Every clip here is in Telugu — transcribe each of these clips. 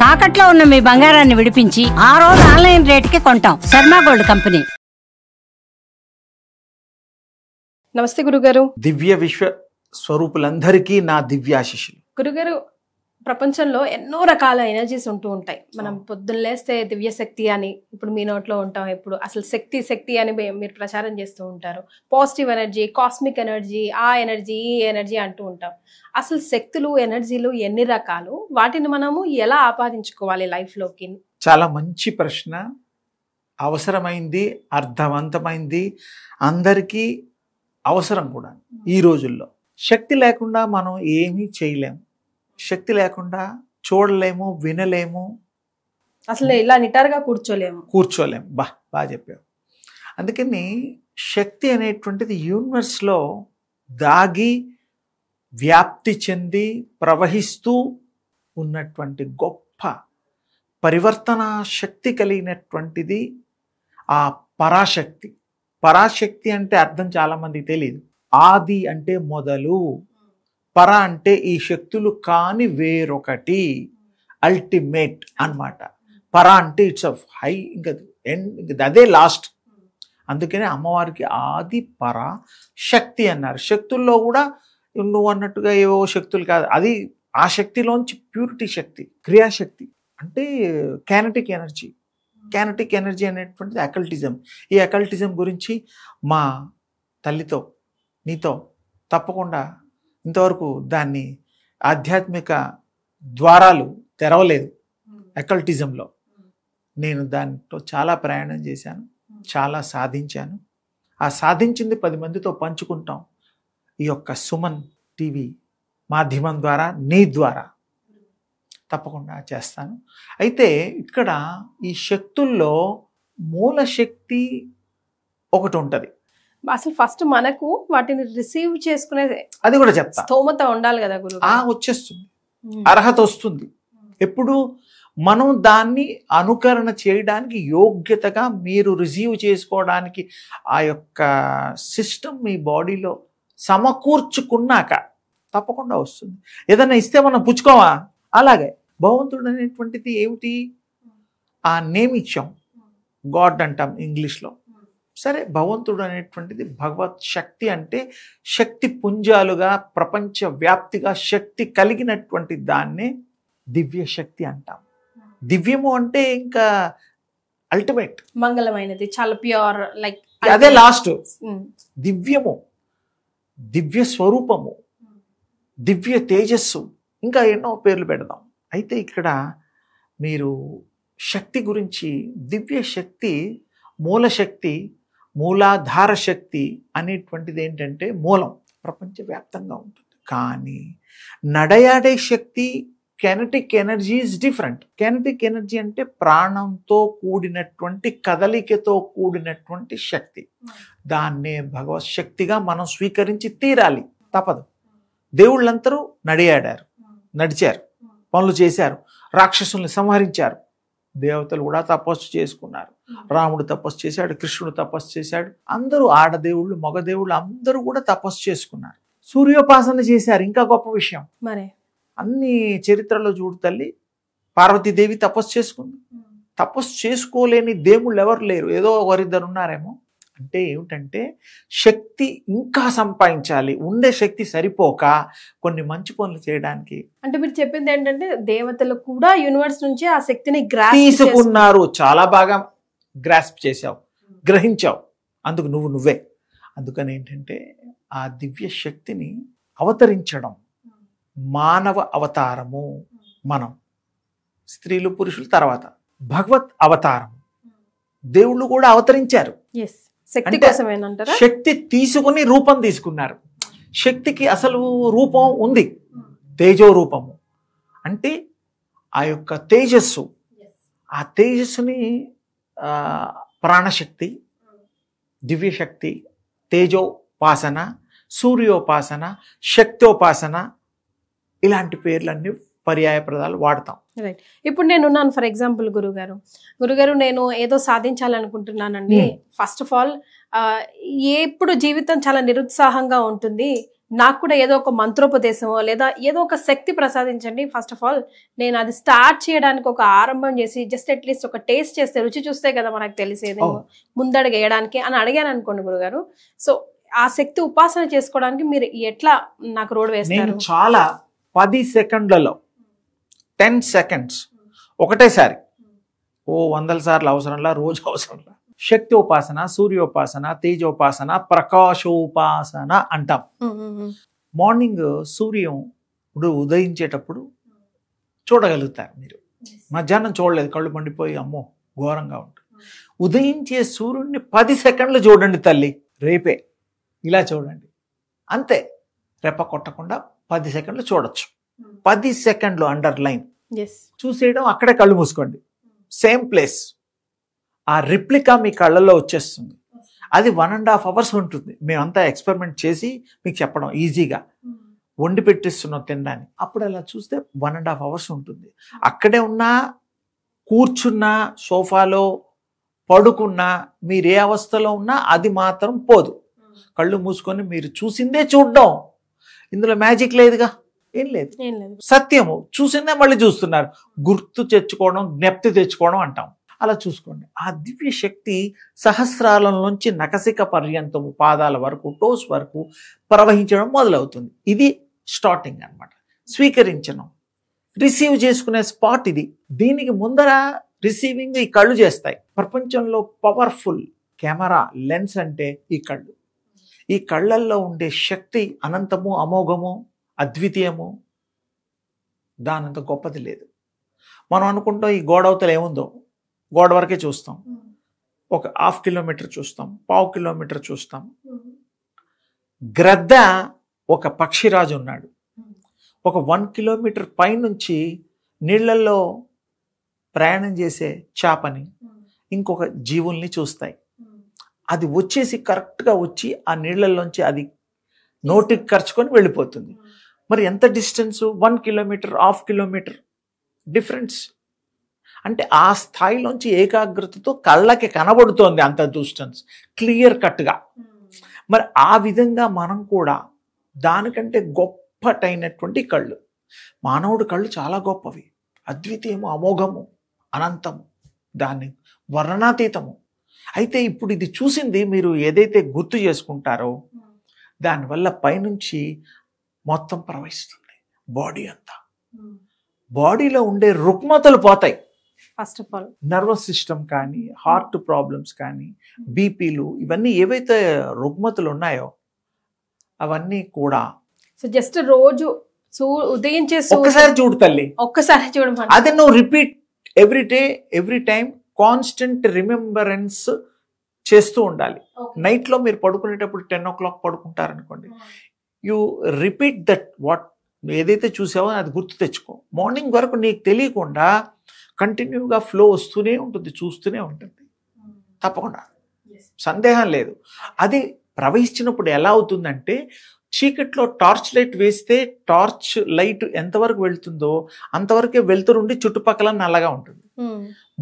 తాకట్లో ఉన్న మీ బంగారాన్ని విడిపించి ఆ రోజు ఆన్లైన్ రేటుకి కొంటాం. Sharma gold company. నమస్తే గురుగారు. దివ్య విశ్వ స్వరూపులందరికీ నా దివ్యాశిషులు. గురుగారు, ప్రపంచంలో ఎన్నో రకాల ఎనర్జీస్ ఉంటూ ఉంటాయి. మనం పొద్దున్న లేస్తే దివ్య శక్తి అని ఇప్పుడు మీ నోట్లో ఉంటాం. ఎప్పుడు అసలు శక్తి శక్తి అని మీరు ప్రచారం చేస్తూ ఉంటారు. పాజిటివ్ ఎనర్జీ, కాస్మిక్ ఎనర్జీ, ఆ ఎనర్జీ ఈ ఎనర్జీ అంటూ ఉంటాం. అసలు శక్తులు ఎనర్జీలు ఎన్ని రకాలు, వాటిని మనము ఎలా ఆపాదించుకోవాలి లైఫ్లోకి? చాలా మంచి ప్రశ్న. అవసరమైంది, అర్థవంతమైంది, అందరికీ అవసరం కూడా. ఈ రోజుల్లో శక్తి లేకుండా మనం ఏమీ చేయలేము. శక్తి లేకుండా చూడలేము, వినలేము, అసలు ఇలా నిటారుగా కూర్చోలేము. బాగా చెప్పావు. అందుకని శక్తి అనేటువంటిది యూనివర్స్లో దాగి వ్యాప్తి చెంది ప్రవహిస్తూ ఉన్నటువంటి గొప్ప పరివర్తన శక్తి కలిగినటువంటిది ఆ పరాశక్తి. పరాశక్తి అంటే అర్థం చాలామందికి తెలియదు. ఆది అంటే మొదలు, పర అంటే ఈ శక్తులు కాని వేరొకటి, అల్టిమేట్ అన్నమాట. పర అంటే ఇట్స్ ఆఫ్ హై, ఇంకా అదే లాస్ట్. అందుకనే అమ్మవారికి ఆది పర శక్తి అన్నారు. శక్తుల్లో కూడా నువ్వు అన్నట్టుగా ఏవో శక్తులు కాదు, అది ఆ శక్తిలోంచి ప్యూరిటీ శక్తి, క్రియాశక్తి అంటే కైనెటిక్ ఎనర్జీ. కైనెటిక్ ఎనర్జీ అనేటువంటిది అకల్టిజం. ఈ అకల్టిజం గురించి మా తల్లితో నీతో తప్పకుండా ఇంతవరకు దాన్ని ఆధ్యాత్మిక ద్వారాలు తెరవలేదు. అకల్టిజంలో నేను దాంట్లో చాలా ప్రయాణం చేశాను, చాలా సాధించాను. ఆ సాధించింది 10 మందితో పంచుకుంటాం ఈ యొక్క సుమన్ టీవీ మాధ్యమం ద్వారా, నీ ద్వారా తప్పకుండా చేస్తాను. అయితే ఇక్కడ ఈ శక్తుల్లో మూల శక్తి ఒకటి ఉంటుంది. అసలు ఫస్ట్ మనకు వాటిని రిసీవ్ చేసుకునే అది కూడా చెప్తా, స్తోమత ఉండాలి కదా గురు. వచ్చేస్తుంది, అర్హత వస్తుంది. ఎప్పుడు మనం దాన్ని అనుకరణ చేయడానికి యోగ్యతగా మీరు రిసీవ్ చేసుకోవడానికి ఆ యొక్క సిస్టమ్ మీ బాడీలో సమకూర్చుకున్నాక తప్పకుండా వస్తుంది. ఏదైనా ఇస్తే మనం పుచ్చుకోవా? అలాగే భగవంతుడు అనేటువంటిది ఏమిటి? ఆ నేమ్ ఇచ్చాం, గాడ్ అంటాం ఇంగ్లీష్లో. సరే, భగవంతుడు అనేటువంటిది భగవత్ శక్తి అంటే శక్తి పుంజాలుగా ప్రపంచ వ్యాప్తిగా శక్తి కలిగినటువంటి దాన్నే దివ్య శక్తి అంటాం. దివ్యము అంటే ఇంకా అల్టిమేట్, మంగళమైనది, చాలా ప్యూర్, లైక్ అదే లాస్ట్. దివ్యము, దివ్య స్వరూపము, దివ్య తేజస్సు, ఇంకా ఎన్నో పేర్లు పెడదాం. అయితే ఇక్కడ మీరు శక్తి గురించి, దివ్య శక్తి, మూల శక్తి, మూలాధార శక్తి అనేటువంటిది ఏంటంటే మూలం ప్రపంచవ్యాప్తంగా ఉంటుంది. కానీ నడయాడే శక్తి, kinetic energy is different. Kinetic energy అంటే ప్రాణంతో కూడినటువంటి, కదలికతో కూడినటువంటి శక్తి. దాన్నే భగవత్ శక్తిగా మనం స్వీకరించి తీరాలి, తప్పదు. దేవుళ్ళందరూ నడియాడారు, నడిచారు, పనులు చేశారు, రాక్షసుల్ని సంహరించారు. దేవతలు కూడా తపస్సు చేసుకున్నారు. రాముడు తపస్సు చేశాడు, కృష్ణుడు తపస్సు చేశాడు. అందరూ ఆడదేవుళ్ళు, మగదేవుళ్ళు అందరూ కూడా తపస్సు చేసుకున్నారు. సూర్యోపాసన చేశారు, ఇంకా గొప్ప విషయం. మరి అన్ని చరిత్రలో చూడు తల్లి, పార్వతీదేవి తపస్సు చేసుకుంది. తపస్సు చేసుకోలేని దేవుళ్ళు ఎవరు లేరు, ఏదో ఒకరిద్దరు ఉన్నారేమో. అంటే ఏమిటంటే శక్తి ఇంకా సంపాదించాలి, ఉండే శక్తి సరిపోక కొన్ని మంచి పనులు చేయడానికి. అంటే మీరు చెప్పింది ఏంటంటే దేవతలు కూడా యూనివర్స్ నుంచి ఆ శక్తిని తీసుకున్నారు. చాలా బాగా గ్రాస్ప్ చేసావు, గ్రహించావు. అందుకు నువ్వే. అందుకని ఏంటంటే ఆ దివ్య శక్తిని అవతరించడం, మానవ అవతారము. మనం స్త్రీలు పురుషులు తర్వాత భగవత్ అవతారం. దేవుళ్ళు కూడా అవతరించారు. శక్తి కోసమేనంటారా? శక్తి తీసుకుని రూపం తీసుకున్నారు. శక్తికి అసలు రూపం ఉంది, తేజో రూపము. అంటే ఆ యొక్క తేజస్సు, ఆ తేజస్సుని ప్రాణశక్తి, దివ్యశక్తి, తేజోపాసన, సూర్యోపాసన, శక్తోపాసన, ఇలాంటి పేర్లన్నీ పర్యాయ పదాలు వాడతాం. రైట్. ఇప్పుడు నేనున్నాను, ఫర్ ఎగ్జాంపుల్ గురుగారు నేను ఏదో సాధించాలనుకుంటున్నానండి. ఫస్ట్ ఆఫ్ ఆల్ ఎప్పుడు జీవితం చాలా నిరుత్సాహంగా ఉంటుంది, నాకు కూడా ఏదో ఒక మంత్రోపదేశమో లేదా ఏదో ఒక శక్తి ప్రసాదించండి. ఫస్ట్ ఆఫ్ ఆల్ నేను అది స్టార్ట్ చేయడానికి ఒక ఆరంభం చేసి జస్ట్ అట్లీస్ట్ ఒక టేస్ట్ చేస్తే, రుచి చూస్తే కదా మనకు తెలిసేది ముందడుగు వేయడానికి అని అడిగాను అనుకోండి గురుగారు. సో ఆ శక్తి ఉపాసన చేసుకోవడానికి మీరు ఎట్లా నాకు రోడ్ వేస్తారు? చాలా 10 సెకండ్లలో 10 సెకండ్స్ ఒకటేసారి 100 సార్లు అవసరంలా, రోజు అవసరంలా. శక్తి ఉపాసన, సూర్యోపాసన, తేజోపాసన, ప్రకాశోపాసన అంటాం. మార్నింగ్ సూర్యం ఇప్పుడు ఉదయించేటప్పుడు చూడగలుగుతారు మీరు. మధ్యాహ్నం చూడలేదు, కళ్ళు మండిపోయి అమ్మో ఘోరంగా ఉంటుంది. ఉదయించే సూర్యుడిని 10 సెకండ్లు చూడండి తల్లి, రేపే ఇలా చూడండి, అంతే. రెప్ప కొట్టకుండా 10 సెకండ్లు చూడొచ్చు. 10 సెకండ్లు అండర్లైన్ చూసేయడం, అక్కడే కళ్ళు మూసుకోండి, సేమ్ ప్లేస్. ఆ రిప్లికా మీ కళ్ళల్లో వచ్చేస్తుంది. అది 1.5 hours ఉంటుంది. మేమంతా ఎక్స్పెరిమెంట్ చేసి మీకు చెప్పడం ఈజీగా వండి పెట్టిస్తున్నాం తినడానికి. అప్పుడు అలా చూస్తే 1.5 hours ఉంటుంది. అక్కడే ఉన్నా, కూర్చున్నా, సోఫాలో పడుకున్నా, మీరు ఏ అవస్థలో ఉన్నా అది మాత్రం పోదు. కళ్ళు మూసుకొని మీరు చూసిందే చూడడం, ఇందులో మ్యాజిక్ లేదుగా, ఏం లేదు, సత్యము. చూసిందే మళ్ళీ చూస్తున్నారు. గుర్తు తెచ్చుకోవడం, జ్ఞప్తి తెచ్చుకోవడం అంటాం. అలా చూసుకోండి. ఆ దివ్య శక్తి సహస్రాల నుంచి నఖశిఖ పర్యంతము, పాదాల వరకు, టోస్ వరకు ప్రవహించడం మొదలవుతుంది. ఇది స్టార్టింగ్ అన్నమాట. స్వీకరించడం, రిసీవ్ చేసుకునే స్పాట్ ఇది. దీనికి ముందర రిసీవింగ్ ఈ కళ్ళు చేస్తాయి. ప్రపంచంలో పవర్ఫుల్ కెమెరా లెన్స్ అంటే ఈ కళ్ళు. ఈ కళ్ళల్లో ఉండే శక్తి అనంతము, అమోఘము, అద్వితీయము, దానంత గొప్పది లేదు. మనం అనుకుంటాం ఈ గోడవతలు ఏముందో, గోడ వరకే చూస్తాం. ఒక 1/2 కిలోమీటర్ చూస్తాం, 1/4 కిలోమీటర్ చూస్తాం. గ్రద్ద ఒక పక్షిరాజు ఉన్నాడు. ఒక 1 కిలోమీటర్ పైనుంచి నీళ్లలో ప్రయాణం చేసే చేపని, ఇంకొక జీవుల్ని చూస్తాయి. అది వచ్చేసి కరెక్ట్గా వచ్చి ఆ నీళ్లలోంచి అది నోటికి ఖర్చుకొని వెళ్ళిపోతుంది. మరి ఎంత డిస్టెన్స్? 1 kilometre, 1/2 kilometre difference. అంటే ఆ స్థాయిలోంచి ఏకాగ్రతతో కళ్ళకి కనబడుతోంది అంత డిస్టెన్స్, క్లియర్ కట్గా. మరి ఆ విధంగా మనం కూడా దానికంటే గొప్పటైనటువంటి కళ్ళు. మానవుడి కళ్ళు చాలా గొప్పవి, అద్వితీయము, అమోఘము, అనంతము, దాన్ని వర్ణనాతీతము. అయితే ఇప్పుడు ఇది చూసింది మీరు ఏదైతే గుర్తు చేసుకుంటారో దానివల్ల పైనుంచి మొత్తం ప్రవహిస్తుంది బాడీ అంతా. బాడీలో ఉండే రుగ్మతలు పోతాయి. First of all nervous system కానీ, హార్ట్ ప్రాబ్లమ్స్ కానీ, బీపీలు, ఇవన్నీ ఏవైతే రుగ్మతలు ఉన్నాయో అవన్నీ కూడా. సో జస్ట్ రోజు ఉదయించే ఒక్కసారి చూడు తల్లి, ఒక్కసారి చూడమని. అదే నువ్వు repeat every day, every time, constant remembrance చేస్తూ ఉండాలి. నైట్లో మీరు పడుకునేటప్పుడు 10 o'clock పడుకుంటారనుకోండి, యూ రిపీట్ దట్ వాట్ ఏదైతే చూసావో అది గుర్తు తెచ్చుకో. మార్నింగ్ వరకు నీకు తెలియకుండా కంటిన్యూగా ఫ్లో వస్తూనే ఉంటుంది, చూస్తూనే ఉంటుంది, తప్పకుండా, సందేహం లేదు. అది ప్రవహించినప్పుడు ఎలా అవుతుందంటే, చీకట్లో టార్చ్ లైట్ వేస్తే టార్చ్ లైట్ ఎంతవరకు వెళ్తుందో అంతవరకే వెలుతురుండి చుట్టుపక్కల నల్లగా ఉంటుంది.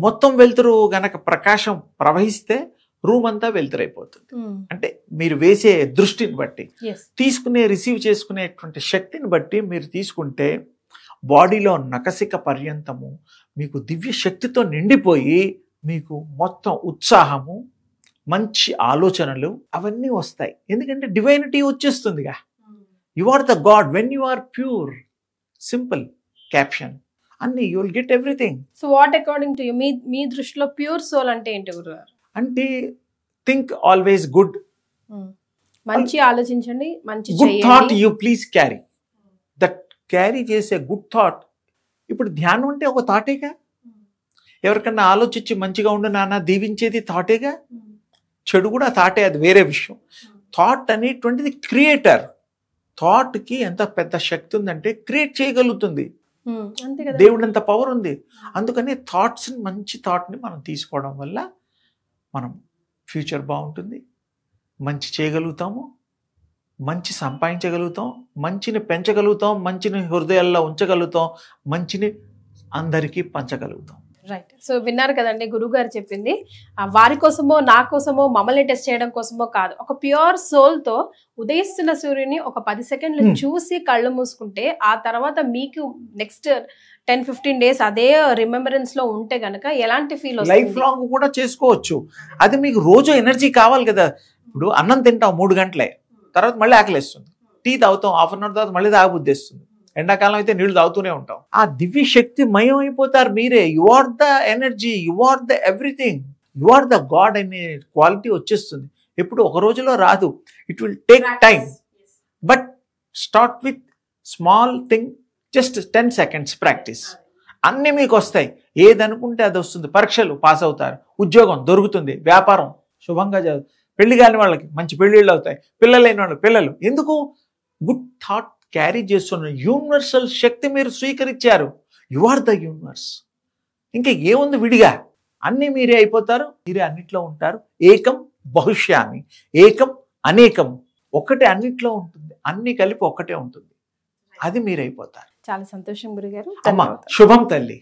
మొత్తం వెలుతురు గనక ప్రకాశం ప్రవహిస్తే రూమ్ అంతా వెలుతురైపోతుంది. అంటే మీరు వేసే దృష్టిని బట్టి, తీసుకునే రిసీవ్ చేసుకునేటువంటి శక్తిని బట్టి మీరు తీసుకుంటే బాడీలో నఖశిఖ పర్యంతము మీకు దివ్య శక్తితో నిండిపోయి మీకు మొత్తం ఉత్సాహము, మంచి ఆలోచనలు అవన్నీ వస్తాయి. ఎందుకంటే డివైనిటీ వచ్చేస్తుందిగా. You are the god when you are pure. Simple caption అన్ని, you will get everything. So what according to you, మీ దృష్టిలో ప్యూర్ సోల్ అంటే ఏంటి గురుగారు? అంటే థింక్ ఆల్వేస్ గుడ్. మంచి ఆలోచించండి, మంచి good thought you please carry. That carry చేసే గుడ్ థాట్. ఇప్పుడు ధ్యానం అంటే ఒక థాటేగా. ఎవరికన్నా ఆలోచించి మంచిగా ఉండు నాన్న దీవించేది థాటేగా. చెడు కూడా థాటే, అది వేరే విషయం. థాట్ అనేటువంటిది క్రియేటర్. థాట్కి ఎంత పెద్ద శక్తి ఉందంటే క్రియేట్ చేయగలుగుతుంది. దేవుడు అంత పవర్ ఉంది. అందుకని థాట్స్, మంచి థాట్ని మనం తీసుకోవడం వల్ల మనం ఫ్యూచర్ బాగుంటుంది, మంచి చేయగలుగుతాము, మంచి సంపాదించగలుగుతాం, మంచిని పెంచగలుగుతాం, మంచిని హృదయాల్లో ఉంచగలుగుతాం, మంచిని అందరికీ పంచగలుగుతాం. రైట్. సో విన్నారు కదండి గురువు గారు చెప్పింది. వారి కోసమో నా కోసమో మమ్మల్ని టెస్ట్ చేయడం కోసమో కాదు, ఒక ప్యూర్ సోల్ తో ఉదయిస్తున్న సూర్యుని ఒక 10 సెకండ్లు చూసి కళ్ళు మూసుకుంటే ఆ తర్వాత మీకు నెక్స్ట్ 10-15 డేస్ అదే రిమెంబరెన్స్ లో ఉంటే గనక ఎలాంటి ఫీల్ లైఫ్ లాంగ్ కూడా చేసుకోవచ్చు. అది మీకు రోజు ఎనర్జీ కావాలి కదా. ఇప్పుడు అన్నం తింటాం 3 గంటలే, తర్వాత మళ్ళీ ఆకలిస్తుంది. టీ తాగుతాం, హాఫ్ అన్ అవర్ తర్వాత మళ్ళీ తాగబుద్ధిస్తుంది. ఎండాకాలం అయితే నీళ్లు తాగుతూనే ఉంటాం. ఆ దివ్య శక్తి మయం అయిపోతారు మీరే. You are the energy, you are the everything, you are the god అనే క్వాలిటీ వచ్చేస్తుంది. ఎప్పుడు ఒక రోజులో రాదు, it will take time. But start with small thing, just 10 seconds practice. అన్నీ మీకు వస్తాయి, ఏదనుకుంటే అది వస్తుంది. పరీక్షలు పాస్ అవుతారు, ఉద్యోగం దొరుకుతుంది, వ్యాపారం శుభంగా జరుగుతుంది, పెళ్లి కాని వాళ్ళకి మంచి పెళ్ళిళ్ళు అవుతాయి, పిల్లలైన వాళ్ళకి పిల్లలు. ఎందుకు? గుడ్ థాట్ క్యారీ చేస్తున్న యూనివర్సల్ శక్తి మీరు స్వీకరించారు. You are the universe. ఇంకా ఏముంది విడిగా, అన్నీ మీరే అయిపోతారు, మీరే అన్నిట్లో ఉంటారు. ఏకం బహుశ్యామి, ఏకం అనేకం. ఒకటే అన్నిట్లో ఉంటుంది, అన్ని కలిపి ఒక్కటే ఉంటుంది, అది మీరైపోతారు. చాలా సంతోషం గురుగారు. అమ్మా శుభం తల్లి.